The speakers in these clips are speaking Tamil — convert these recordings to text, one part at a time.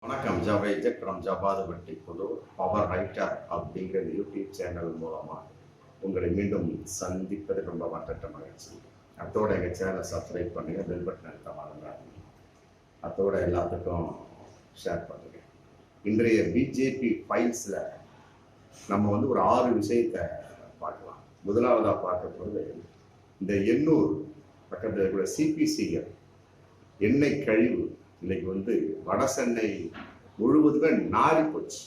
வணக்கம் ஜவைஜெட் ஃப்ரம் ஜபாதுபட்டி குழு பவர் ரைட்டர் அப்படிங்கிற யூடியூப் சேனல் மூலமாக உங்களை மீண்டும் சந்திப்பது ரொம்ப மற்ற மகிழ்ச்சி. அத்தோட எங்கள் சேனலை சப்ஸ்கிரைப் பண்ணுங்கள், பெல் பட்டன் அழுத்த மறந்துடாதீங்க. அத்தோட எல்லாத்துக்கும் ஷேர் பண்ணுங்கள். இன்றைய பிஜேபி ஃபைல்ஸில் நம்ம ஒரு 6 விஷயத்தை பார்க்கலாம். முதலாவதாக பார்க்க போகிறது இந்த எண்ணூர் பக்கத்தில் இருக்கிற சிபிசிஎல் எண்ணெய் கழிவு இன்னைக்கு வட சென்னை முழுவதுமே நாரி போச்சு.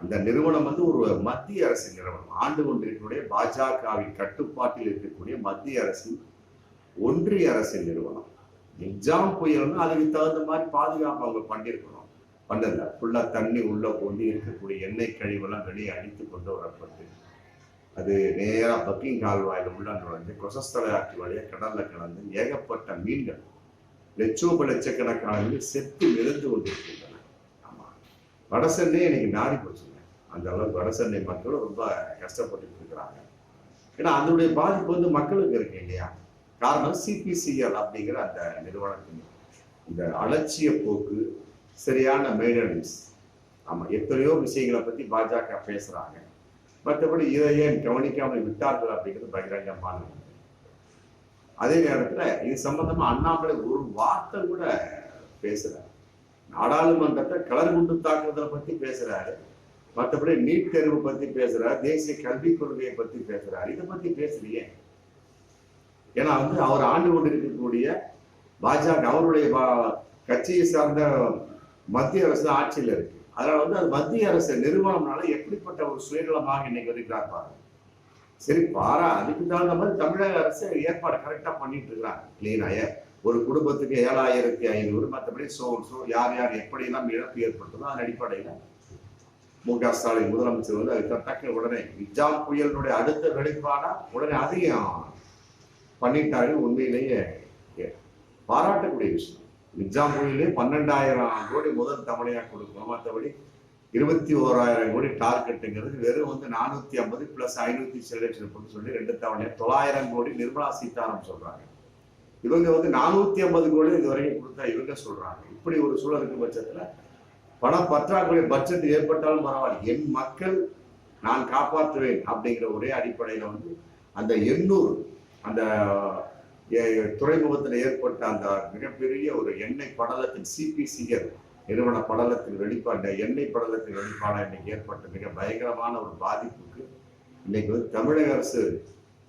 அந்த நிறுவனம் ஒரு மத்திய அரசின் நிறுவனம், ஆண்டு கொண்டிருக்கக்கூடிய பாஜகவின் கட்டுப்பாட்டில் இருக்கக்கூடிய மத்திய அரசின் ஒன்றிய அரசின் நிறுவனம். நிஜாம் புயல்னா அதுக்கு தகுந்த மாதிரி பாதுகாப்பு அவங்க பண்ணியிருக்கணும், பண்ணல. ஃபுல்லா தண்ணி உள்ள போந்து இருக்கக்கூடிய எண்ணெய் கழிவெல்லாம் வெளியே அடித்து கொண்டு வரப்பட்டு அது நேராக பக்கிங் கால்வாயில் உள்ள நுழைஞ்சு கொசஸ்தலை ஆற்று வழியாக கடல்ல கலந்து ஏகப்பட்ட மீன்கள் லட்சக்கணக்கான செத்து மிதந்து கொண்டிருக்கின்றன. ஆமா, வடசென்னை இன்னைக்கு நாரி போச்சுங்க. அந்த அளவுக்கு வடசென்னை மக்களும் ரொம்ப கஷ்டப்பட்டு இருக்கிறாங்க. ஏன்னா அதனுடைய பாதிப்பு மக்களுக்கு இருக்கு இல்லையா? காரணம் சிபிசிஎல் அப்படிங்கிற அந்த நிறுவனத்தின் இந்த அலட்சிய போக்கு, சரியான மெயின்டெனன்ஸ். ஆமா, எத்தனையோ விஷயங்களை பத்தி பாஜக பேசுறாங்க, மற்றபடி இதை ஏன் கவனிக்காமல் விட்டார்கள் அப்படிங்கிறது பகிரங்கமான. அதே நேரத்துல இது சம்பந்தமா அண்ணாமலை ஒரு வார்த்தை கூட பேசுறாரு. நாடாளுமன்றத்தை கலர் குண்டு தாக்குதலை பத்தி பேசுறாரு, மற்றபடி நீட் தேர்வு பத்தி பேசுறாரு, தேசிய கல்விக் கொள்கையை பத்தி பேசுறாரு. இதை பத்தி பேசலையே. ஏன்னா அவர் ஆண்டு கொண்டிருக்கக்கூடிய பாஜக, அவருடைய கட்சியை சார்ந்த மத்திய அரசு ஆட்சியில் இருக்கு. அதனால அது மத்திய அரசு நிறுவனம்னால எப்படிப்பட்ட ஒரு சுயநலமாக இன்னைக்கு இருக்கிறார் பாருங்க. சரி, அதுக்கு தகுந்த மாதிரி தமிழக அரசு ஏற்பாடு கரெக்டா பண்ணிட்டு இருக்கிறாங்க. கிளீனாய ஒரு குடும்பத்துக்கு 7500, மற்றபடி யார் யார் எப்படியெல்லாம் இழப்பு ஏற்படுத்தணும் அதன் அடிப்படையில் மு.க. ஸ்டாலின் முதலமைச்சர் அதுக்கு தக்க உடனே நிஜாம் புயலினுடைய அடுத்த வெளிப்பாடா உடனே அதையும் பண்ணிட்டாரு. உண்மையிலேயே பாராட்டக்கூடிய விஷயம். நிஜாம் புயலே 12,000 கோடி முதல் தவணையா கொடுக்கணும், மற்றபடி 21,000 கோடி டார்கெட்டுங்கிறது வெறும் 450 பிளஸ் 500 செலக்ஷன் சொல்லி 2 தவணையா 900 கோடி நிர்மலா சீதாராமன் சொல்றாங்க. இவங்க 450 கோடி இதுவரைக்கும் கொடுத்தா இவங்க சொல்றாங்க. இப்படி ஒரு சூழல் இருக்கும் பட்சத்துல பணம் பற்றாக்குறை பட்ஜெட் ஏற்பட்டாலும் பரவாயில்ல, என் மக்கள் நான் காப்பாற்றுவேன் அப்படிங்கிற ஒரே அடிப்படையில அந்த எண்ணூர் அந்த துறைமுகத்தில் ஏற்பட்ட அந்த மிகப்பெரிய ஒரு எண்ணெய் படலத்தின் சிபிசிஎல் நிறுவன படலத்தின் வெளிப்பாடு, எண்ணெய் படலத்தின் வெளிப்பாடு இன்னைக்கு ஏற்பட்ட மிக பயங்கரமான ஒரு பாதிப்புக்கு இன்னைக்கு தமிழக அரசு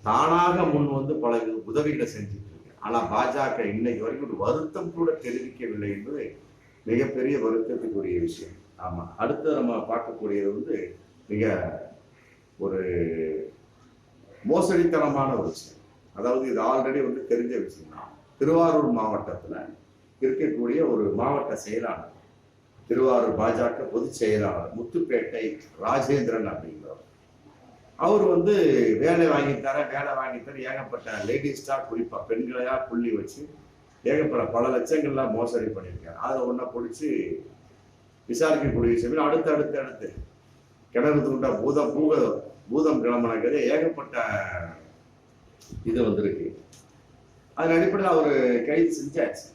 தானாக முன் பல உதவிகளை செஞ்சுட்டு இருக்கு. ஆனா பாஜக இன்னைக்கு வரைக்கும் ஒரு வருத்தம் கூட தெரிவிக்கவில்லை என்பது மிகப்பெரிய வருத்தத்துக்குரிய விஷயம். ஆமா, அடுத்து நம்ம பார்க்கக்கூடியது மிக ஒரு மோசடித்தனமான ஒரு விஷயம். அதாவது இது ஆல்ரெடி தெரிஞ்ச விஷயம் தான். திருவாரூர் மாவட்டத்துல இருக்கக்கூடிய ஒரு மாவட்ட செயலாளர், திருவாரூர் பாஜக பொதுச் செயலாளர் முத்துப்பேட்டை ராஜேந்திரன் அப்படிங்கிறவர், அவர் வேலை வாங்கித்தார ஏகப்பட்ட லேடிஸ்டா, குறிப்பா பெண்களையா புள்ளி வச்சு ஏகப்பட்ட பல லட்சங்கள்லாம் மோசடி பண்ணியிருக்காரு. அதை ஒன்றை பிடிச்சி விசாரிக்கக்கூடிய விஷயம். அடுத்து கிணறு தூண்டா பூதம் கிளம்பினது ஏகப்பட்ட இது இருக்கு. அதன் அடிப்படையில் அவர் கைது செஞ்சாச்சு.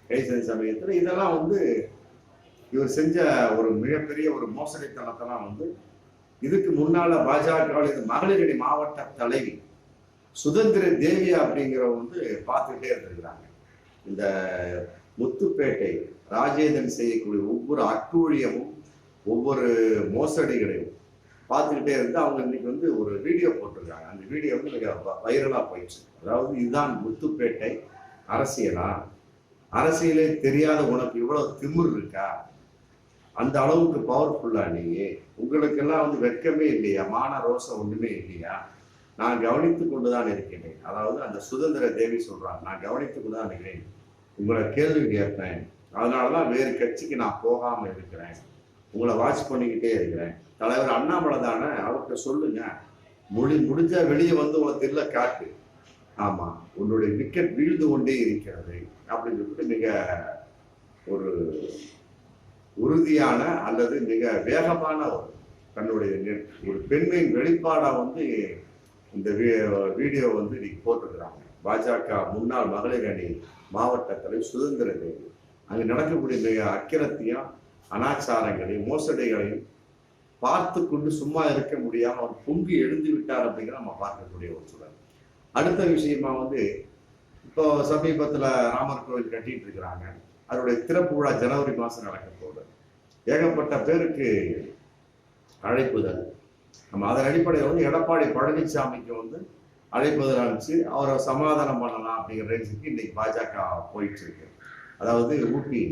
கைது செஞ்ச சமயத்தில் இதெல்லாம் இவர் செஞ்ச ஒரு மிகப்பெரிய ஒரு மோசடித்தனத்தெல்லாம் இதுக்கு முன்னால பாஜக மகளிரணி மாவட்ட தலைவி சுதந்திர தேவி அப்படிங்கிறவங்க பார்த்துக்கிட்டே இருந்திருக்கிறாங்க. இந்த முத்துப்பேட்டை ராஜேந்திரன் செய்யக்கூடிய ஒவ்வொரு அட்டூழியமும் ஒவ்வொரு மோசடிகளையும் பார்த்துக்கிட்டே இருந்து அவங்க இன்னைக்கு ஒரு வீடியோ போட்டிருக்காங்க. அந்த வீடியோ மிக வைரலா போயிடுச்சு. அதாவது இதுதான் முத்துப்பேட்டை அரசியலா? அரசியலே தெரியாத உனக்கு இவ்வளவு திமிர் இருக்கா? அந்த அளவுக்கு பவர்ஃபுல்லா நீ? உங்களுக்கெல்லாம் வெட்கமே இல்லையா? மான ரோசம் ஒண்ணுமே இல்லையா? நான் கவனித்துக் கொண்டுதான் இருக்கிறேன். அதாவது அந்த சுதந்திர தேவி சொல்றாங்க, நான் கவனித்துக் கொண்டுதான் இருக்கிறேன், உங்களை கேள்வி கேட்பேன், அதனாலதான் வேறு கட்சிக்கு நான் போகாம இருக்கிறேன், உங்களை வாட்ச் பண்ணிக்கிட்டே இருக்கிறேன். தலைவர் அண்ணாமலை தானே, அவர்கிட்ட சொல்லுங்க, முடிஞ்ச வெளியே உங்களை தெரியல காட்டு. ஆமா, உன்னுடைய விக்கெட் வீழ்ந்து கொண்டே இருக்கிறது அப்படின்னு சொல்லிட்டு மிக ஒரு உறுதியான அல்லது மிக வேகமான தன்னுடைய ஒரு பெண்மையின் வெளிப்பாடா இந்த வீடியோ இன்னைக்கு போட்டிருக்கிறாங்க. பாஜக முன்னாள் மகளிர் அணி மாவட்ட தலைவர் சுதந்திர தேவி அங்கு நடக்கக்கூடிய அக்கிரத்தையும் அனாச்சாரங்களையும் மோசடிகளையும் பார்த்து கொண்டு சும்மா இருக்க முடியாம அவர் பொங்கி எழுந்து விட்டார் அப்படிங்கிற நம்ம பார்க்கக்கூடிய ஒரு சூழல். அடுத்த விஷயமா வந்து இப்போ சமீபத்துல ராமர் கோவில் கட்டிட்டு இருக்கிறாங்க. அதனுடைய திறப்பு விழா ஜனவரி மாசம் நடக்க போகுது. ஏகப்பட்ட பேருக்கு அழைப்புதல். நம்ம அதன் அடிப்படையில் வந்து எடப்பாடி பழனிசாமிக்கு வந்து அழைப்புதல் அனுப்பிச்சு அவரை சமாதானம் பண்ணலாம் அப்படிங்கிற ரேஞ்சுக்கு இன்னைக்கு பாஜக போயிட்டு இருக்கு. அதாவது ஊபி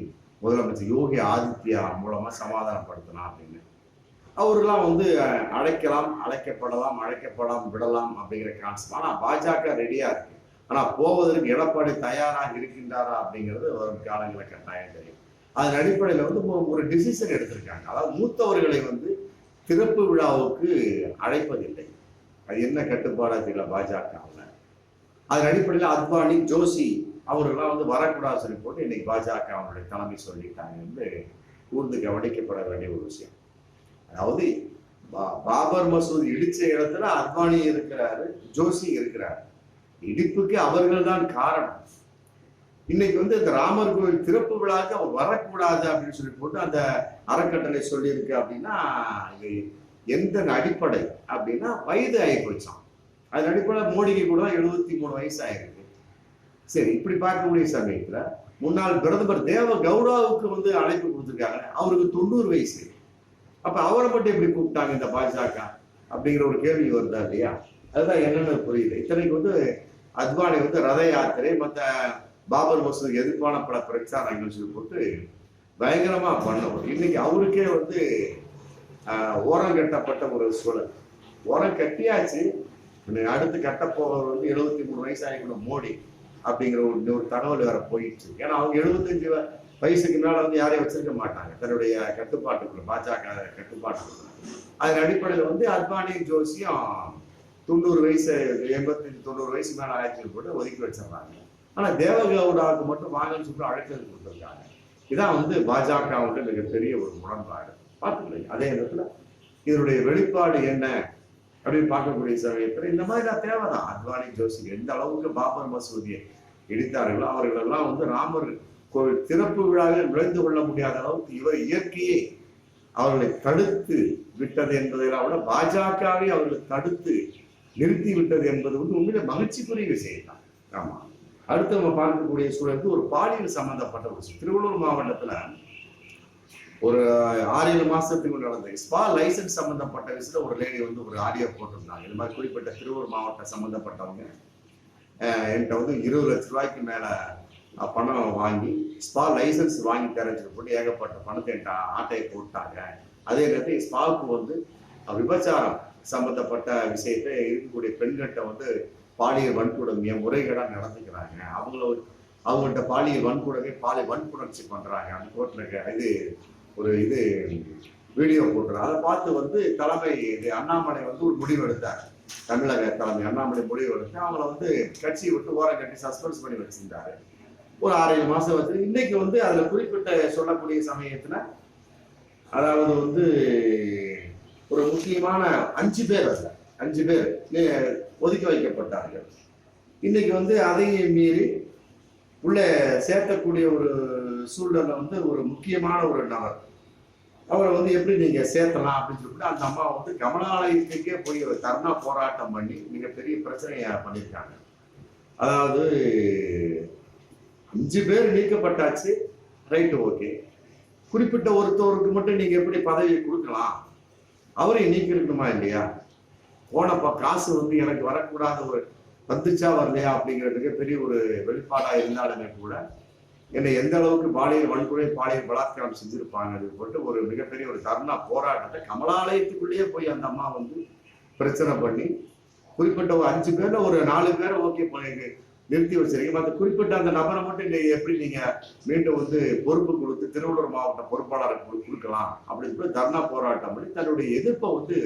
முதலமைச்சர் யோகி ஆதித்யா மூலமா சமாதானப்படுத்தலாம் அப்படின்னு அவர்களாம் வந்து அழைக்கலாம், அழைக்கப்படலாம் விடலாம் அப்படிங்கிற கான்செப்ட். ஆனா பாஜக ரெடியா இருக்கு. ஆனா போவதற்கு எடப்பாடி தயாராக இருக்கின்றாரா அப்படிங்கிறது வரும் காலங்களில் கட்டாயம் தெரியும். அதன் அடிப்படையில் வந்து ஒரு டிசிஷன் எடுத்திருக்காங்க. அதாவது மூத்தவர்களை வந்து திறப்பு விழாவுக்கு அழைப்பதில்லை. அது என்ன கட்டுப்பாடா தெரியல பாஜகவில். அதன் அடிப்படையில் அத்வானி ஜோஷி அவர்கள்லாம் வந்து வரக்கூடாது சொல்லி போட்டு இன்னைக்கு பாஜக அவனுடைய தலைமை சொல்லிட்டாங்க என்று கூர்ந்து கவனிக்கப்பட வேண்டிய ஒரு விஷயம். அதாவது பாபர் மசூதி இடிச்ச இடத்துல அத்வானி இருக்கிறாரு, ஜோஷி இருக்கிறாரு. இடிப்புக்கு அவர்கள் தான் காரணம். இன்னைக்கு வந்து இந்த ராமர் கோவில் திறப்பு விழாக்கு அவர் வரக்கூடாது அப்படின்னு சொல்லி போட்டு அந்த அறக்கட்டளை சொல்லியிருக்கு. அப்படின்னா இது எந்த அடிப்படை அப்படின்னா வயது ஆகி போச்சான். அதன் அடிப்படையில் மோடிக்கு கூட 73 வயசு ஆயிருக்கு. சரி, இப்படி பார்க்கக்கூடிய சமயத்துல முன்னாள் பிரதமர் தேவ கவுடாவுக்கு வந்து அழைப்பு கொடுத்துருக்காங்க. அவருக்கு 90 வயசு. அப்ப அவரை மட்டும் எப்படி கூப்பிட்டாங்க இந்த பாஜக அப்படிங்கிற ஒரு கேள்வி வருதா இல்லையா? அதுதான் என்னன்னு புரியுது. இத்தனைக்கு வந்து அத்வானி வந்து ரத யாத்திரை மற்ற பாபர் மசூதி எதிர்ப்பான பல பிரச்சாரங்கள் சொல்லி போட்டு பயங்கரமா பண்ணவர். இன்னைக்கு அவருக்கே வந்து ஓரம் கட்டப்பட்ட ஒரு சூழல். ஓரம் கட்டியாச்சு, அடுத்து கட்ட போகிறவர் வந்து 73 வயசு ஆகிக்கணும் மோடி அப்படிங்கிற ஒரு தகவல் வேற போயிடுச்சு. ஏன்னா அவங்க 75 வயசுக்கு மேல வந்து யாரையும் வச்சிருக்க மாட்டாங்க தன்னுடைய கட்டுப்பாட்டுக்குள்ள, பாஜக கட்டுப்பாட்டுக்குள்ள. அதன் அடிப்படையில் வந்து அத்வானி ஜோஷியும் 90 வயசு 85-90 வயசு மேல ஆயிடுச்சு போட்டு ஒதுக்கி வச்சிடறாங்க. ஆனா தேவகவுடாவுக்கு மட்டும் வாங்கன்னு சொல்லிட்டு அழைத்தது கொடுத்துருக்காங்க. இதான் வந்து பாஜகவுடைய மிகப்பெரிய ஒரு முரண்பாடு பார்த்துக்கலைங்க. அதே நேரத்துல இதனுடைய வெளிப்பாடு என்ன அப்படின்னு பார்க்கக்கூடிய சமயத்துல இந்த மாதிரி தான் தேவைதான். அத்வானி ஜோஷி எந்த அளவுக்கு பாபர் மசூதியை இடித்தார்களோ அவர்கள் எல்லாம் வந்து ராமர் கோவில் திறப்பு விழாவில் நுழைந்து கொள்ள முடியாத அளவுக்கு இவர் இயற்கையே அவர்களை தடுத்து விட்டது என்பதை விட பாஜகவை அவர்களை தடுத்து நிறுத்தி விட்டது என்பது வந்து உண்மையில மகிழ்ச்சிக்குரிய விஷயம் தான். ஆமா, அடுத்து நம்ம பார்க்கக்கூடிய சூழலுக்கு ஒரு பாலியல் சம்பந்தப்பட்ட ஒரு விஷயம். திருவள்ளூர் மாவட்டத்துல ஒரு 6-7 மாசத்துக்கு நடந்த ஸ்பா லைசன்ஸ் சம்பந்தப்பட்ட விஷயத்துல ஒரு லேடி வந்து ஒரு ஆடியோ போட்டிருந்தாங்க. இந்த மாதிரி குறிப்பிட்ட திருவள்ளூர் மாவட்டம் சம்பந்தப்பட்டவங்க என்கிட்ட வந்து 20 லட்ச ரூபாய்க்கு மேல பணம் வாங்கி ஸ்பா லைசன்ஸ் வாங்கி தரேன்னு போட்டு ஏகப்பட்ட பணத்தை என்கிட்ட ஆட்டையை போட்டாங்க. அதே நேரத்தில் ஸ்பாவுக்கு வந்து விபச்சாரம் சம்பந்தப்பட்ட விஷயத்தை இருக்கக்கூடிய பெண்கிட்ட வந்து பாலியல் வன்கொடுமையை முறைகேடா நடந்துக்கிறாங்க. அவங்கள்ட்ட பாலியல் வன்கொடுமை பாலியல் வன்புணர்ச்சி பண்றாங்க. அந்த கோர்ட்ல இது வீடியோ போட்டுறாங்க. அதை பார்த்து வந்து தலைமை அண்ணாமலை வந்து ஒரு முடிவு எடுத்தார். தமிழக தலைமை அண்ணாமலை முடிவு எடுத்து அவங்கள வந்து கட்சியை விட்டு ஓரம் கட்டி சஸ்பென்ஸ் பண்ணி வச்சிருந்தாரு. ஒரு 6-7 மாசம் வச்சு இன்னைக்கு வந்து அதுல குறிப்பிட்ட சொல்லக்கூடிய சமயத்துல அதாவது வந்து ஒரு முக்கியமான 5 பேர் ஒதுக்கி வைக்கப்பட்டார்கள். இன்னைக்கு வந்து அதையும் மீறி உள்ள சேர்த்தக்கூடிய ஒரு சூழ்நிலை வந்து ஒரு முக்கியமான ஒரு நபர். அவரை வந்து எப்படி நீங்க சேர்த்தலாம் அப்படின்னு சொல்லிட்டு அந்த அம்மா வந்து கமலாலயத்துக்கே போய் ஒரு தர்ணா போராட்டம் பண்ணி மிகப்பெரிய பிரச்சனையை பண்ணியிருக்காங்க. அதாவது 5 பேர் நீக்கப்பட்டாச்சு, ரைட்டு, ஓகே. குறிப்பிட்ட ஒருத்தவருக்கு மட்டும் நீங்க எப்படி பதவி கொடுக்கலாம்? அவரை நீக்கி இருக்கணுமா இல்லையா? போனப்ப காசு வந்து எனக்கு வரக்கூடாத ஒரு வந்துச்சா வரலையா அப்படிங்கிறதுக்கு பெரிய ஒரு வெளிப்பாடா இருந்தாலுமே கூட என்னை எந்த அளவுக்கு பாலியல் வன்கொடுமை பாலியல் பலாத்காரம் செஞ்சிருப்பாங்க போட்டு ஒரு மிகப்பெரிய ஒரு தர்ணா போராட்டத்தை கமலாலயத்துக்குள்ளேயே போய் அந்த அம்மா வந்து பிரச்சனை பண்ணி குறிப்பிட்ட ஒரு 5 பேர்ல ஒரு 4 பேரை ஓகே நிறுத்தி வச்சிருக்கீங்க. அந்த குறிப்பிட்ட அந்த நபரை மட்டும் எப்படி நீங்க மீண்டும் வந்து பொறுப்பு கொடுத்து திருவள்ளூர் மாவட்ட பொறுப்பாளருக்கு கொடுக்கலாம் அப்படின்னு சொல்லி தர்ணா போராட்டம் பண்ணி தன்னுடைய எதிர்ப்பை வந்து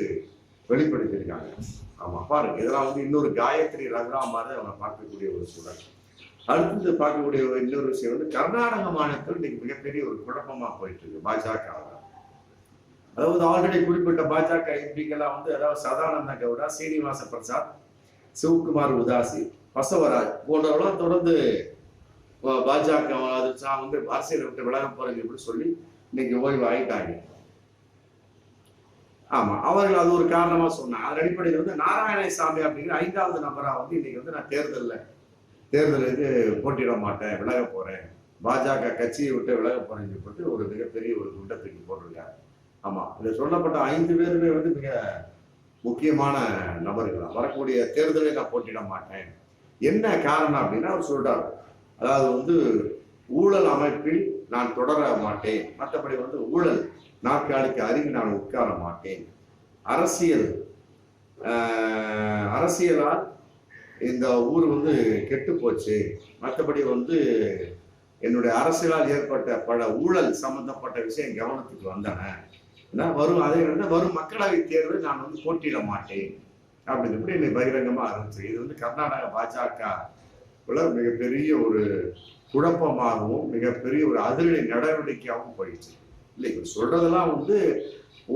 வெளிப்படுத்தியிருக்காங்க. ஆமா, பாருங்க, இதெல்லாம் வந்து இன்னொரு காயத்ரி ரங்கா மாதிரி அவங்க பார்க்கக்கூடிய ஒரு சூழல். அடுத்தது பார்க்கக்கூடிய இன்னொரு விஷயம் வந்து கர்நாடக மாநிலத்தில் இன்னைக்கு மிகப்பெரிய ஒரு குழப்பமா போயிட்டு இருக்கு பாஜக. அதாவது ஆல்ரெடி குறிப்பிட்ட பாஜக எம்பிக்கெல்லாம் வந்து அதாவது சதானந்த கவுடா, சீனிவாச பிரசாத், சிவகுமார் உதாசி, பசவராஜ் போன்றவர்களாம் தொடர்ந்து பாஜக நான் வந்து அரசியலை விட்டு விலக போறேன்னு எப்படி சொல்லி இன்னைக்கு ஓய்வு ஆயிட்டாங்க. ஆமா, அவர்கள் அது ஒரு காரணமா சொன்னாங்க. அதன் அடிப்படையில் வந்து நாராயணசாமி அப்படிங்கிற 5வது நபரா வந்து இன்னைக்கு வந்து நான் தேர்தலுக்கு போட்டியிட மாட்டேன், விலக போறேன், பாஜக கட்சியை விட்டு விலக போறேன்னு சொல்லிட்டு ஒரு மிகப்பெரிய ஒரு குண்டத்துக்கு போட்டிருக்காரு. ஆமா, இதில் சொல்லப்பட்ட 5 பேருமே வந்து மிக முக்கியமான நபர்கள் தான். வரக்கூடிய தேர்தலை நான் போட்டியிட மாட்டேன். என்ன காரணம் அப்படின்னா அவர் சொல்றாரு, அதாவது வந்து ஊழல் அமைப்பில் நான் தொடர மாட்டேன், மற்றபடி வந்து ஊழல் நாற்காலிக்கு அருகில் நான் உட்கார மாட்டேன், அரசியலால் இந்த ஊர் வந்து கெட்டு போச்சு, மற்றபடி வந்து என்னுடைய அரசியலால் ஏற்பட்ட பல ஊழல் சம்பந்தப்பட்ட விஷயம் கவனத்துக்கு வந்தன, வரும் மக்களவை தேர்தலில் நான் வந்து போட்டியிட மாட்டேன் அப்படின்னு சொல்லி என்னை பகிரங்கமா அறிவிச்சு. இது வந்து கர்நாடக பாஜக மிகப்பெரிய ஒரு குழப்பமாகவும் மிகப்பெரிய ஒரு அதிரடி நடவடிக்கையாகவும் போயிடுச்சு. இல்லை, இவர் சொல்றதெல்லாம் வந்து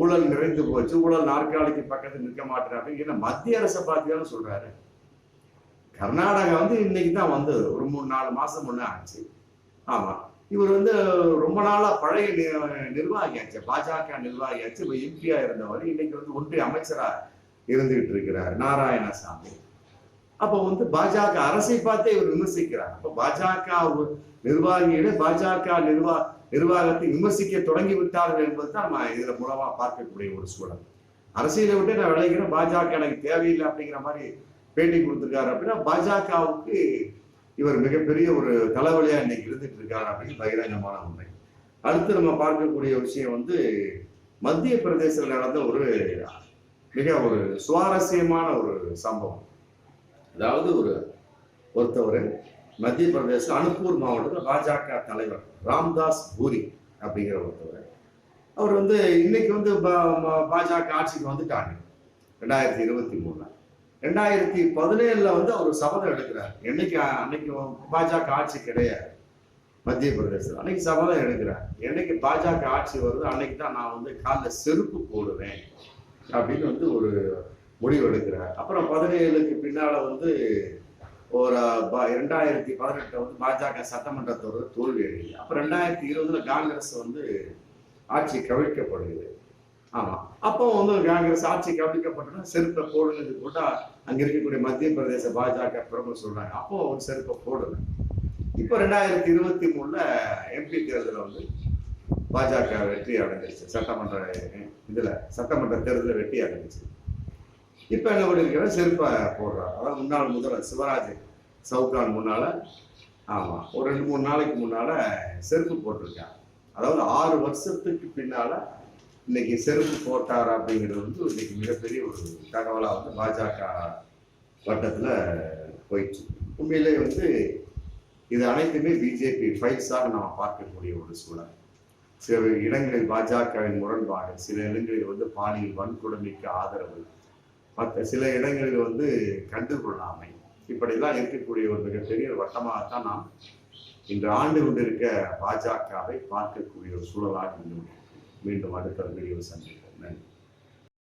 ஊழல் நிறைந்து போச்சு, ஊழல் நாற்காலிக்கு பக்கத்தில் நிற்க மாட்டேன் அப்படின்னு மத்திய அரசை பார்த்துதான் சொல்றாரு. கர்நாடகா வந்து இன்னைக்கு தான் வந்தது, ஒரு 3-4 மாசம் முன்னே ஆச்சு. ஆமா, இவர் வந்து ரொம்ப நாளா பழைய நிர்வாகியாச்சு, பாஜக நிர்வாகியாச்சு. இப்ப எம்பியா இருந்தவர் இன்னைக்கு வந்து ஒன்றிய அமைச்சரா இருந்துகிட்டு இருக்கிறார் நாராயணசாமி. அப்ப வந்து பாஜக அரசை பார்த்தே இவர் விமர்சிக்கிறார். அப்ப பாஜக நிர்வாகிகளே பாஜக நிர்வாகத்தை விமர்சிக்க தொடங்கி விட்டார்கள் என்பதுதான் நம்ம இதுல மூலமா பார்க்கக்கூடிய ஒரு சூழல். அரசியலை விட்டு நான் விளைகிறேன், பாஜக எனக்கு தேவையில்லை அப்படிங்கிற மாதிரி பேட்டி கொடுத்திருக்காரு. அப்படின்னா பாஜகவுக்கு இவர் மிகப்பெரிய ஒரு தலைவலியா இன்னைக்கு இருந்துட்டு இருக்காரு அப்படின்னு பகிரங்கமான உண்மை. அடுத்து நம்ம பார்க்கக்கூடிய விஷயம் வந்து மத்திய பிரதேசத்தில் நடந்த ஒரு சுவாரஸ்யமான ஒரு சம்பவம். அதாவது ஒருத்தவர் மத்திய பிரதேச அனுப்பூர் மாவட்டத்தில் பாஜக தலைவர் ராம்தாஸ் பூரி அப்படிங்கிற ஒருத்தவர், அவர் வந்து இன்னைக்கு வந்து பாஜக ஆட்சிக்கு வந்துட்டாங்க 2023. 2017 வந்து அவர் சபதம் எடுக்கிறார். அன்னைக்கு பாஜக ஆட்சி கிடையாது மத்திய பிரதேசத்தில். அன்னைக்கு சபதம் எடுக்கிறார், என்னைக்கு பாஜக ஆட்சி வருது அன்னைக்கு தான் நான் வந்து காலில் செருப்பு போடுவேன் அப்படின்னு வந்து ஒரு முடிவு எடுக்கிறார். அப்புறம் 17க்கு பின்னால வந்து ஒரு 2018 வந்து பாஜக சட்டமன்றத்தோட தோல்வி அடையுது. அப்புறம் 2020 காங்கிரஸ் வந்து ஆட்சி கவிழ்க்கப்படுது. ஆமா, அப்போ வந்து காங்கிரஸ் ஆட்சி கவிழ்க்கப்பட்டா செருப்பை போடுறது கூட அங்க இருக்கக்கூடிய மத்திய பிரதேச பாஜக பிரமுகர் சொல்றாங்க. அப்போ ஒரு செருப்பை போடல. இப்போ 2023 எம்பி தேர்தலில் வந்து பாஜக வெற்றி அடைஞ்சிருச்சு, சட்டமன்ற தேர்தலில் வெற்றி அடைஞ்சிச்சு. இப்ப என்ன பண்ணிருக்கிற செருப்பை போடுறாரு. அதாவது முன்னாள் முதல்வர் சிவராஜ் சவுகான் முன்னால ஒரு 2-3 நாளைக்கு முன்னால செருப்பு போட்டிருக்காங்க. அதாவது 6 வருஷத்துக்கு பின்னால இன்னைக்கு செருப்பு போட்டார் அப்படிங்கிறது வந்து இன்னைக்கு மிகப்பெரிய ஒரு தகவலா வந்து பாஜக வட்டத்துல போயிடுச்சு. உண்மையிலே வந்து இது அனைத்துமே பிஜேபி ஃபைல்ஸாக நம்ம பார்க்கக்கூடிய ஒரு சூழல். சில இடங்களில் பாஜகவின் முரண்பாடு, சில இடங்களில் வந்து பாலியல் வன்கொடுமைக்கு ஆதரவு, மற்ற சில இடங்களில் வந்து கண்டுகொள்ளாமை, இப்படிலாம் இருக்கக்கூடிய ஒரு மிகப்பெரிய வட்டமாகத்தான் நாம் இன்று ஆண்டு கொண்டிருக்க பாஜகவை பார்க்கக்கூடிய ஒரு சூழலாக மீண்டும் அடுத்த வீடியோ சந்திப்போம். நன்றி.